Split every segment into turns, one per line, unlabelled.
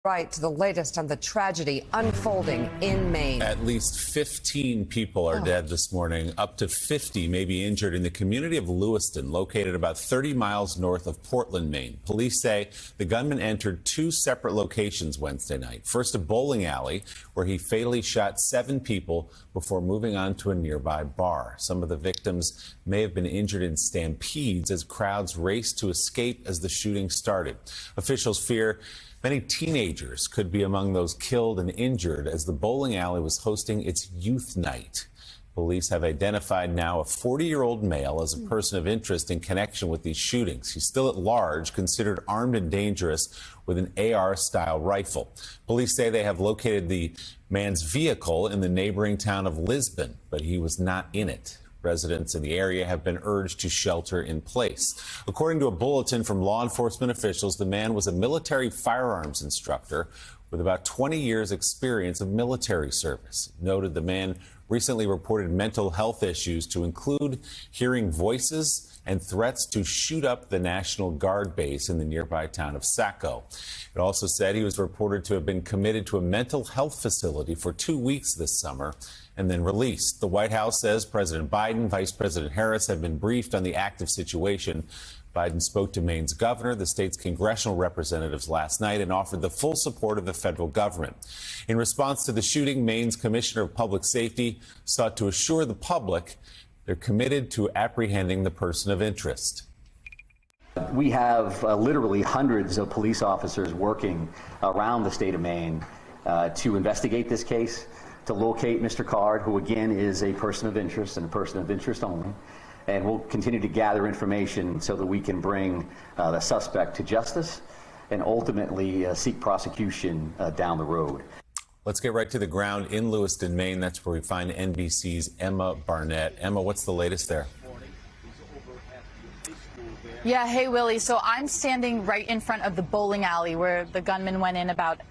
Right to the latest on the tragedy unfolding in Maine.
At least 15 people are dead this morning. Up to 50 may be injured in the community of Lewiston, located about 30 miles north of Portland, Maine. Police say the gunman entered two separate locations Wednesday night. First, a bowling alley where he fatally shot 7 people before moving on to a nearby bar. Some of the victims may have been injured in stampedes as crowds raced to escape as the shooting started. Officials fear many teenagers could be among those killed and injured as the bowling alley was hosting its youth night. Police have identified now a 40-year-old male as a person of interest in connection with these shootings. He's still at large, considered armed and dangerous with an AR-style rifle. Police say they have located the man's vehicle in the neighboring town of Lisbon, but he was not in it. Residents in the area have been urged to shelter in place. According to a bulletin from law enforcement officials, the man was a military firearms instructor with about 20 years' experience of military service. Noted the man recently reported mental health issues, to include hearing voices and threats to shoot up the National Guard base in the nearby town of Saco. It also said he was reported to have been committed to a mental health facility for 2 weeks this summer and then released. The White House says President Biden, Vice President Harris have been briefed on the active situation. Biden spoke to Maine's governor, the state's congressional representatives last night, and offered the full support of the federal government. In response to the shooting, Maine's Commissioner of Public Safety sought to assure the public they're committed to apprehending the person of interest.
We have literally hundreds of police officers working around the state of Maine to investigate this case, to locate Mr. Card, who again is a person of interest and a person of interest only. And we'll continue to gather information so that we can bring the suspect to justice and ultimately seek prosecution down the road.
Let's get right to the ground in Lewiston, Maine. That's where we find NBC's Emma Barnett. Emma, what's the latest there?
Yeah, hey, Willie. So I'm standing right in front of the bowling alley where the gunman went in about around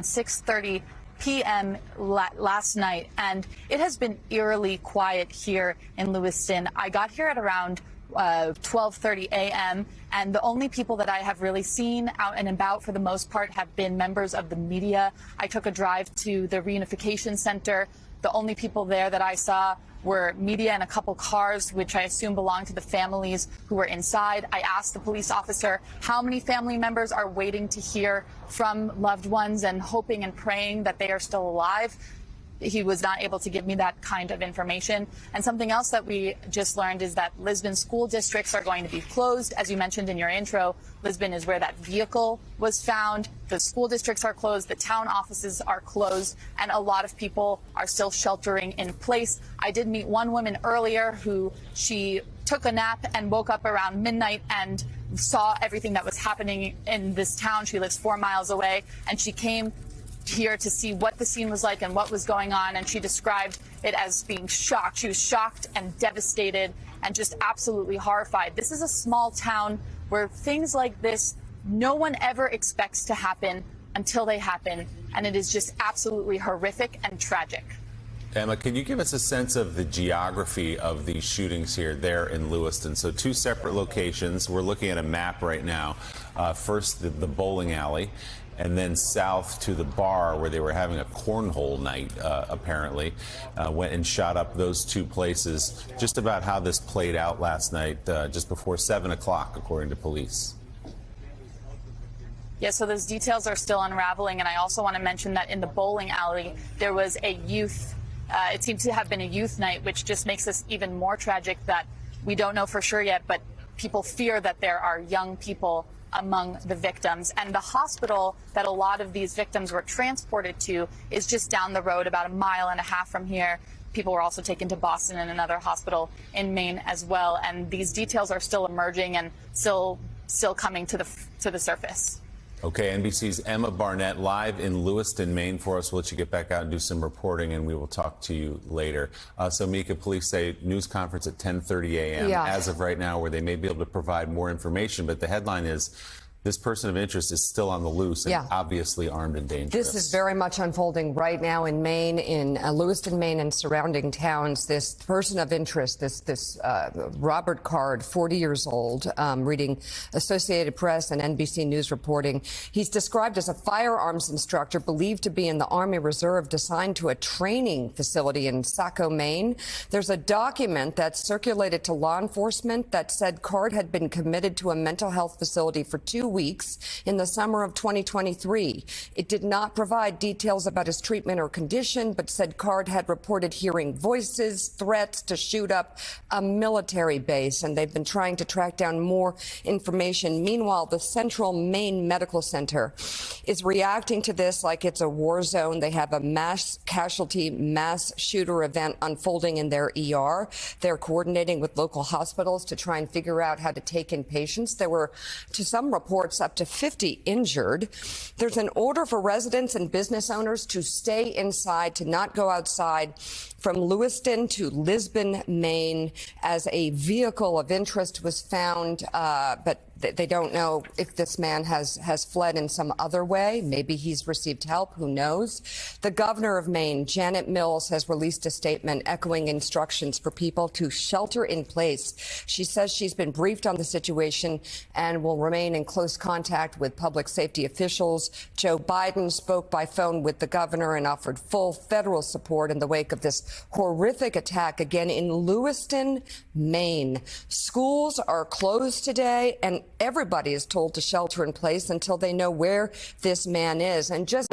6:30 p.m. last night, and it has been eerily quiet here in Lewiston. I got here at around 12:30 a.m. and the only people that I have really seen out and about for the most part have been members of the media. I took a drive to the reunification center. The only people there that I saw were media and a couple cars, which I assume belonged to the families who were inside. I asked the police officer how many family members are waiting to hear from loved ones and hoping and praying that they are still alive. He was not able to give me that kind of information. And something else that we just learned is that Lisbon school districts are going to be closed. As you mentioned in your intro, Lisbon is where that vehicle was found. The school districts are closed, the town offices are closed, and a lot of people are still sheltering in place. I did meet one woman earlier who she took a nap and woke up around midnight and saw everything that was happening in this town. She lives 4 miles away, and she came here to see what the scene was like and what was going on, and she described it as being shocked. She was shocked and devastated and just absolutely horrified. This is a small town where things like this no one ever expects to happen until they happen, and it is just absolutely horrific and tragic.
Emma, can you give us a sense of the geography of these shootings here, there in Lewiston? So 2 separate locations. We're looking at a map right now. First, the bowling alley, and then south to the bar where they were having a cornhole night, apparently. Went and shot up those 2 places. Just about how this played out last night, just before 7 o'clock, according to police.
Yeah, so those details are still unraveling, and I also want to mention that in the bowling alley, there was a youth, it seemed to have been a youth night, which just makes this even more tragic that we don't know for sure yet, but people fear that there are young people among the victims. And the hospital that a lot of these victims were transported to is just down the road, about 1.5 miles from here. People were also taken to Boston and another hospital in Maine as well. And these details are still emerging and still coming to the surface.
Okay, NBC's Emma Barnett live in Lewiston, Maine for us. We'll let you get back out and do some reporting, and we will talk to you later. So, Mika, police say news conference at 10:30 a.m. as of right now, where they may be able to provide more information. But the headline is, This person of interest is still on the loose and obviously armed and dangerous.
This is very much unfolding right now in Maine, in Lewiston, Maine, and surrounding towns. This person of interest, this Robert Card, 40 years old, reading Associated Press and NBC News reporting. He's described as a firearms instructor believed to be in the Army Reserve assigned to a training facility in Saco, Maine. There's a document that circulated to law enforcement that said Card had been committed to a mental health facility for 2 weeks in the summer of 2023. It did not provide details about his treatment or condition, but said Card had reported hearing voices, threats to shoot up a military base, and they've been trying to track down more information. Meanwhile, the Central Maine Medical Center is reacting to this like it's a war zone. They have a mass casualty, mass shooter event unfolding in their ER. They're coordinating with local hospitals to try and figure out how to take in patients. There were, to some reports, up to 50 injured. There's an order for residents and business owners to stay inside, to not go outside. From Lewiston to Lisbon, Maine, as a vehicle of interest was found, but they don't know if this man has fled in some other way. Maybe he's received help. Who knows? The governor of Maine, Janet Mills, has released a statement echoing instructions for people to shelter in place. She says she's been briefed on the situation and will remain in close contact with public safety officials. Joe Biden spoke by phone with the governor and offered full federal support in the wake of this horrific attack again in Lewiston, Maine. Schools are closed today, and everybody is told to shelter in place until they know where this man is. And just